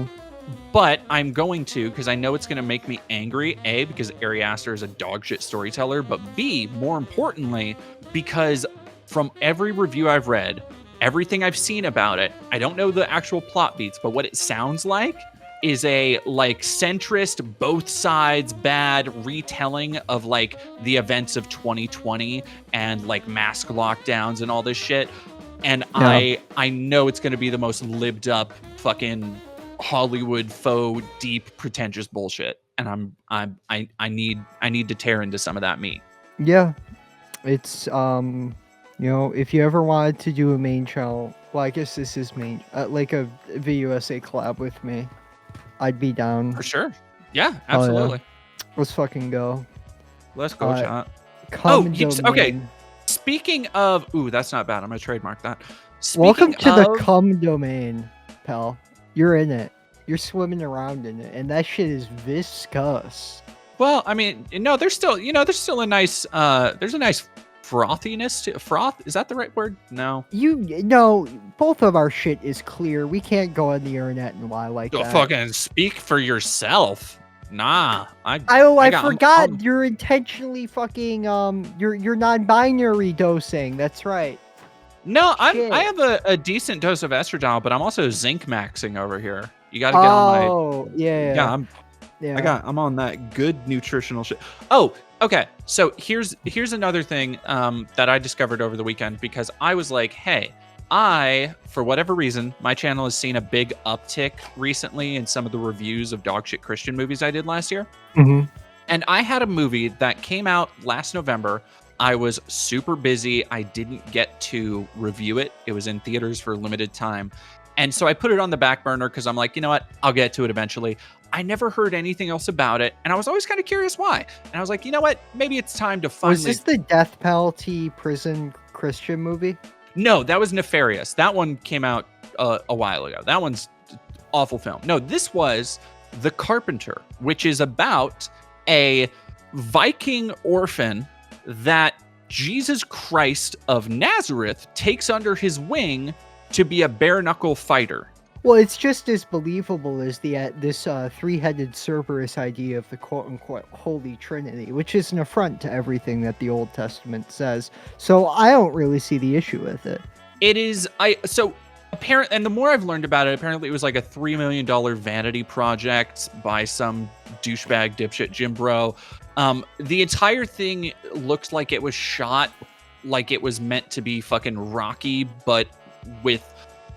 But I'm going to, because I know it's going to make me angry, A, because Ari Aster is a dog shit storyteller, but B, more importantly, because from every review I've read, everything I've seen about it, I don't know the actual plot beats, but what it sounds like is a like centrist, both sides bad retelling of like the events of 2020 and like mask lockdowns and all this shit. And I know it's going to be the most libbed up fucking Hollywood faux deep pretentious bullshit, and I need to tear into some of that meat. Yeah, it's if you ever wanted to do a main channel, well, I guess this is main, like a video essay collab with me, I'd be down. For sure. Yeah, Oh, yeah. absolutely. Let's fucking go. Let's go, chat. Common okay. domain. Speaking of, ooh, that's not bad. I'm gonna trademark that. Welcome to the common domain, pal. You're in it. You're swimming around in it, and that shit is viscous. Well, I mean, no, there's still a nice, there's a nice frothiness to froth. Is that the right word? No. Both of our shit is clear. We can't go on the internet and lie like that. Fucking speak for yourself. Nah, I forgot you're intentionally fucking you're non-binary dosing. That's right. No, I have a decent dose of estradiol, but I'm also zinc maxing over here. You got to get on my. Oh, yeah. I'm on that good nutritional shit. Oh, okay. So here's another thing that I discovered over the weekend, because I was like, hey, for whatever reason, my channel has seen a big uptick recently in some of the reviews of dogshit Christian movies I did last year. Mm-hmm. And I had a movie that came out last November. I was super busy. I didn't get to review it. It was in theaters for a limited time. And so I put it on the back burner because I'm like, you know what? I'll get to it eventually. I never heard anything else about it. And I was always kind of curious why. And I was like, you know what? Maybe it's time to finally... Was this the death penalty prison Christian movie? No, that was Nefarious. That one came out a while ago. That one's awful film. No, this was The Carpenter, which is about a Viking orphan that Jesus Christ of Nazareth takes under his wing to be a bare-knuckle fighter. Well, it's just as believable as this three-headed Cerberus idea of the quote-unquote Holy Trinity, which is an affront to everything that the Old Testament says. So I don't really see the issue with it. It is... and the more I've learned about it, apparently it was like a $3 million vanity project by some douchebag dipshit Jim Bro. The entire thing looks like it was shot like it was meant to be fucking Rocky, but with,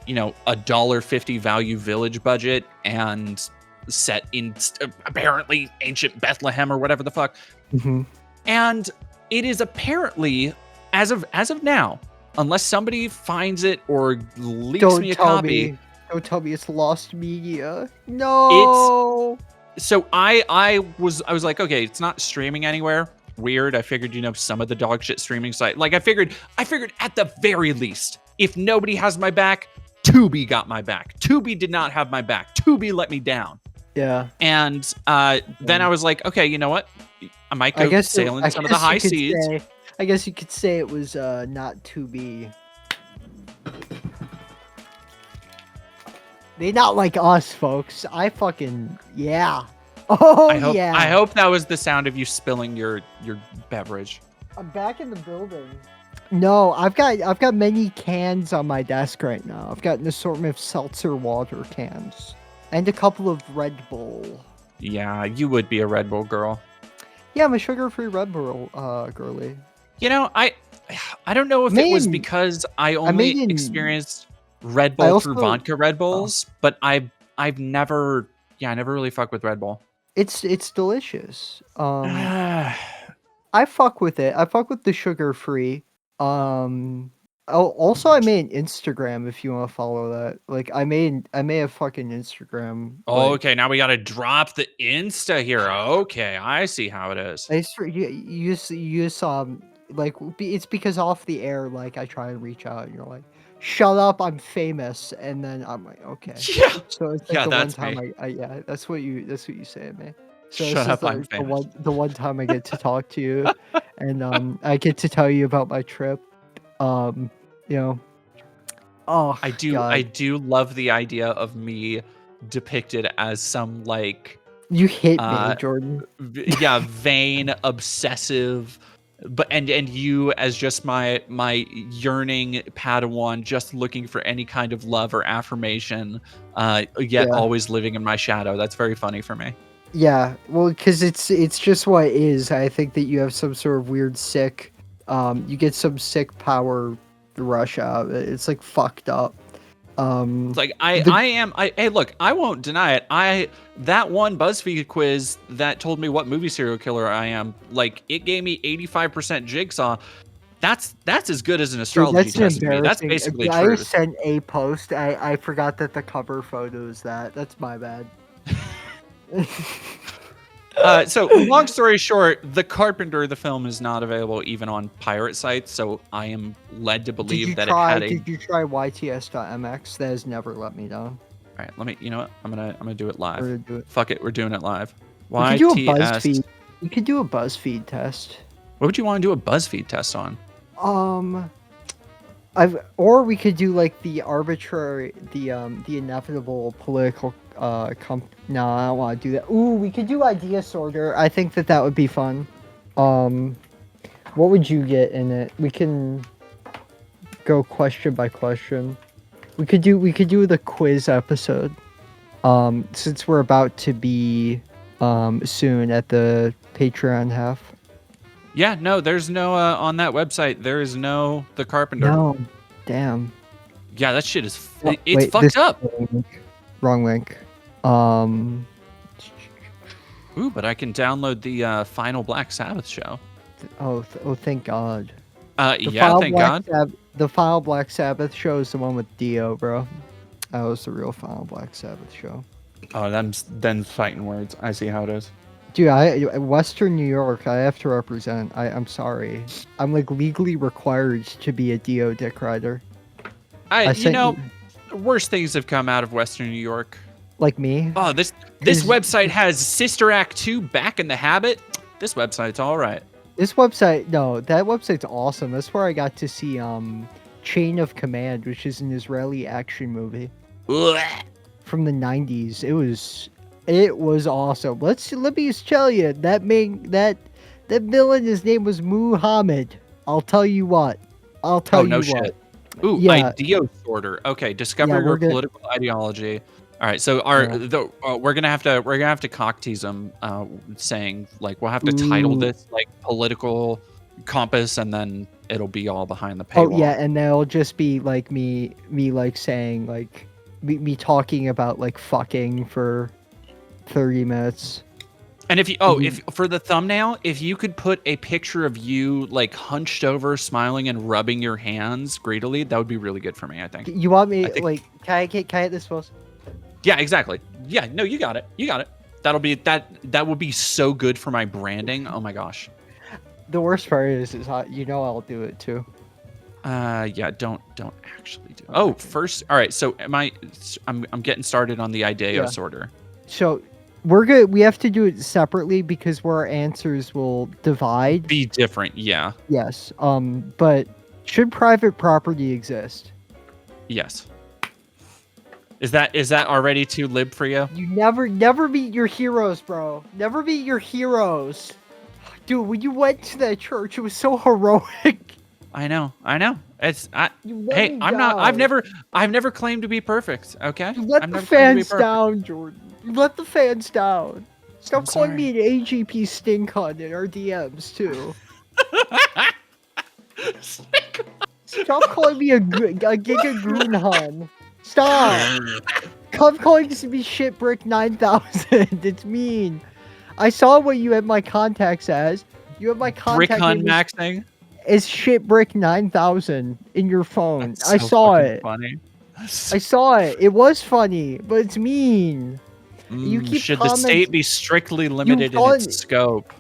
$1.50 Value Village budget and set in apparently ancient Bethlehem or whatever the fuck. Mm-hmm. And it is apparently, as of now, unless somebody finds it or leaks me a copy. Don't tell me it's lost media. No. So I was like, okay, it's not streaming anywhere. Weird. I figured, some of the dog shit streaming site. Like I figured at the very least, if nobody has my back, Tubi got my back. Tubi did not have my back. Tubi let me down. Yeah. And then I was like, okay, you know what? I might go sailing some of the high seas. I guess you could say it was not Tubi. They not like us, folks. Yeah. Oh, yeah. I hope that was the sound of you spilling your beverage. I'm back in the building. No, I've got many cans on my desk right now. I've got an assortment of seltzer water cans and a couple of Red Bull. Yeah, you would be a Red Bull girl. Yeah, I'm a sugar-free Red Bull girly. I don't know if it was because I only experienced Red Bull through vodka Red Bulls, but I never really fuck with Red Bull. It's delicious. I fuck with it. I fuck with the sugar-free. Also, I made an Instagram if you want to follow that. Like, I made a fucking Instagram. Oh, okay. Now we got to drop the Insta here. Okay, I see how it is. You saw, like, it's because off the air, like, I try and reach out and you're like, shut up, I'm famous. And then I'm like, okay. Yeah. So it's like the one time yeah, that's what you say to me. So shut up, I'm famous. The one time I get to talk to you and I get to tell you about my trip. Oh, I do love the idea of me depicted as some like you hit me, Jordan. Vain, obsessive, but and you as just my yearning Padawan, just looking for any kind of love or affirmation, yet always living in my shadow. That's very funny for me. Yeah, well, because it's just what it is. I think that you have some sort of weird sick. You get some sick power rush out. It's like fucked up. Um, It's like the- hey, look, I won't deny it. That one BuzzFeed quiz that told me what movie serial killer I am, like it gave me 85% Jigsaw. That's as good as an astrology that's test to me. That's embarrassing. basically I truth. sent a post. I forgot that the cover photo is that. That's my bad. So long story short, The Carpenter, the film, is not available even on pirate sites. So I am led to believe that it had a. Did you try YTS.mx? That has never let me down. All right, you know what? I'm gonna do it live. Or do it. Fuck it, we're doing it live. We could do a YTS. BuzzFeed. We could do a BuzzFeed test. What would you want to do a BuzzFeed test on? Or we could do like the arbitrary, the inevitable political no, I don't want to do that. Ooh, we could do idea sorter. I think that would be fun. What would you get in it? We can go question by question. We could do the quiz episode. Since we're about to be soon at the Patreon half. Yeah, no, there's no on that website. There is no The Carpenter. No, damn. Yeah, that shit is Wait, it's fucked up. Wrong link. Ooh, but I can download the final Black Sabbath show. Oh, thank God. Yeah, thank God. The final Black Sabbath show is the one with Dio, bro. That was the real final Black Sabbath show. Oh, then fighting words. I see how it is. Dude, Western New York, I have to represent. I'm sorry. I'm like legally required to be a Dio dick rider. Worse things have come out of Western New York. Like me? Oh, this website has Sister Act 2 Back in the Habit. This website's all right. This website, no, that website's awesome. That's where I got to see Chain of Command, which is an Israeli action movie from the 90s. It was awesome. Let me just tell you, that villain, his name was Muhammad. I'll tell you what. Shit. Ooh, yeah. Idea sorter. Okay, discover your political ideology. All right, so we're gonna have to cock tease them, saying like we'll have to title this like political compass, and then it'll be all behind the paywall. Oh yeah, and they'll just be like me like saying like me talking about like fucking for 30 minutes. And if for the thumbnail, if you could put a picture of you like hunched over, smiling and rubbing your hands greedily, that would be really good for me. I think. You want me like can I get this post? Yeah, exactly. Yeah, no, you got it. That would be so good for my branding. Oh my gosh. The worst part is I'll do it too. Yeah, don't actually do it. Oh, first, all right. So I'm getting started on the idea sorter. So we have to do it separately because where our answers will divide. Be different, yeah. Yes. But should private property exist? Yes. Is that already too lib for you? You never meet your heroes, bro. Never meet your heroes. Dude, when you went to that church, it was so heroic. I know. Hey, I've never claimed to be perfect, okay? You let the fans down, Jordan. You let the fans down. Stop calling me an AGP stink hunt in our DMs too. Stop calling me a Giga Grunhun. Stop. Stop calling me Shitbrick 9000. It's mean. I saw what you had my contacts as. You have my contact Brick maxing as Shitbrick 9000 in your phone. That's I so saw fucking it. Funny. I saw it. It was funny, but it's mean. You keep should the state be strictly limited in its scope?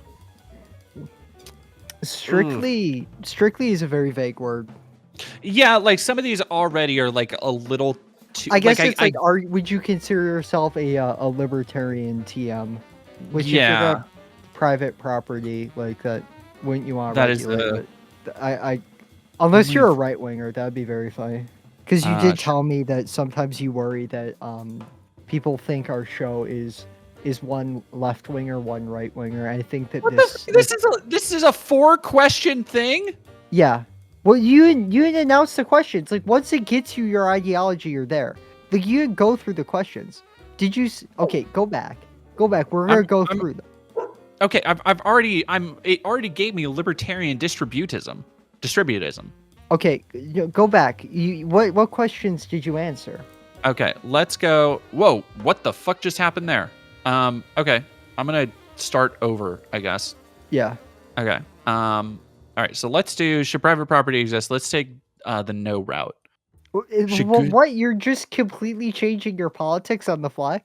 Strictly is a very vague word. Yeah, like some of these already are like a little too. I guess it's would you consider yourself a libertarian TM? Which if you're private property like that, wouldn't you want to regulate it? Unless you're a right winger, that'd be very funny. Because you did tell me that sometimes you worry that people think our show is one left winger, one right winger. I think that this is a 4-question thing. Yeah. Well, you didn't announce the questions. Like once it gets you your ideology, you're there. Like you didn't go through the questions. Did you? Okay, go back. We're gonna go through them. Okay, it already gave me libertarian distributism. Okay, go back. What questions did you answer? Okay, let's go. Whoa, what the fuck just happened there? Okay, I'm gonna start over, I guess. Yeah. Okay. All right. So let's do. Should private property exist? Let's take the no route. Should good? What? You're just completely changing your politics on the fly?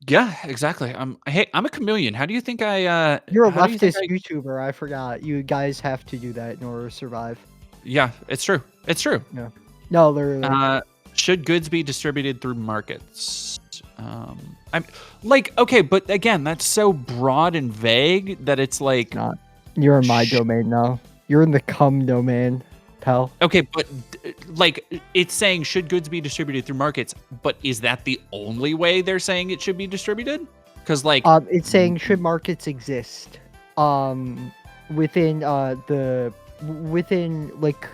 Yeah, exactly. Hey, I'm a chameleon. How do you think I? You're a How do you think leftist I? YouTuber. I forgot. You guys have to do that in order to survive. Yeah, it's true. It's true. No. No, literally. Should goods be distributed through markets? I'm like, okay, but again, that's so broad and vague that it's like Not. You're in my domain now. You're in the cum domain, pal. okay, but like it's saying should goods be distributed through markets, but is that the only way they're saying it should be distributed? Because like It's saying should markets exist, within within like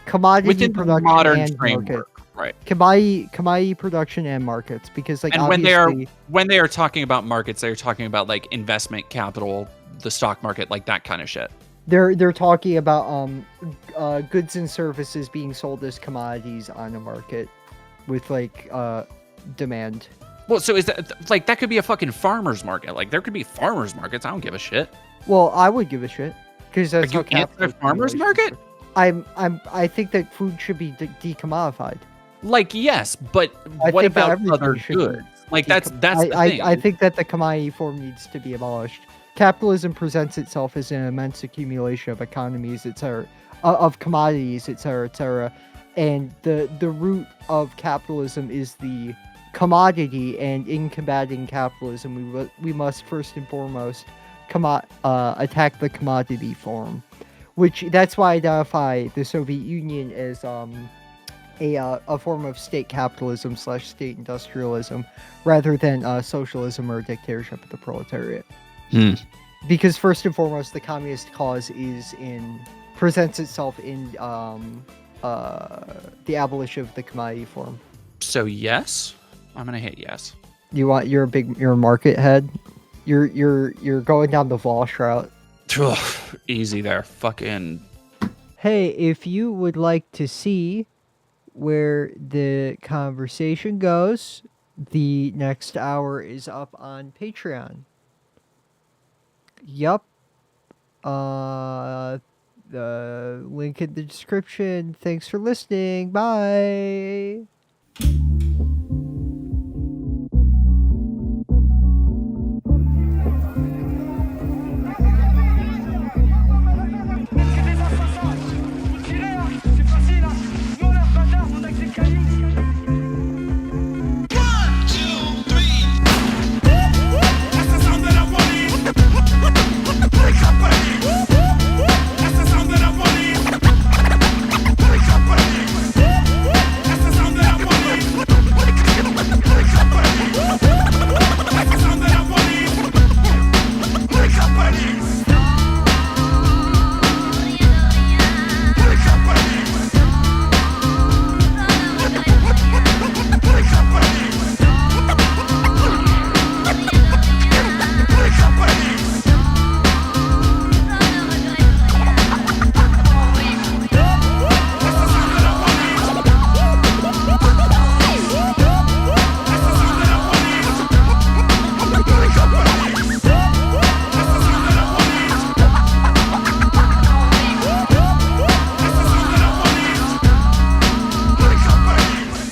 commodity within the production modern and market. framework, right? Commodity production and markets, because like And obviously when they are talking about markets, they're talking about like investment capital, the stock market, like that kind of shit. they're talking about goods and services being sold as commodities on a market with like demand. Well, so is that like that could be a fucking farmer's market? Like there could be farmers markets. I don't give a shit. Well, I would give a shit because Are that's you how capitalism anti-farmer's market? I think that food should be decommodified. Like yes, but I what think that about everything other should be goods? Like that's the thing. I think that the commodity form needs to be abolished. Capitalism presents itself as an immense accumulation of economies, etc., of commodities, etc., etc., and the root of capitalism is the commodity. And in combating capitalism, we must first and foremost attack the commodity form, which that's why I identify the Soviet Union as a form of state capitalism / state industrialism rather than socialism or dictatorship of the proletariat. Because first and foremost, the communist cause presents itself in the abolition of the commodity form. So yes, I'm gonna hit yes. You're a market head. You're going down the Vosh route. Easy there, fucking. Hey, if you would like to see where the conversation goes, the next hour is up on Patreon. Yup. The link in the description. Thanks for listening. Bye.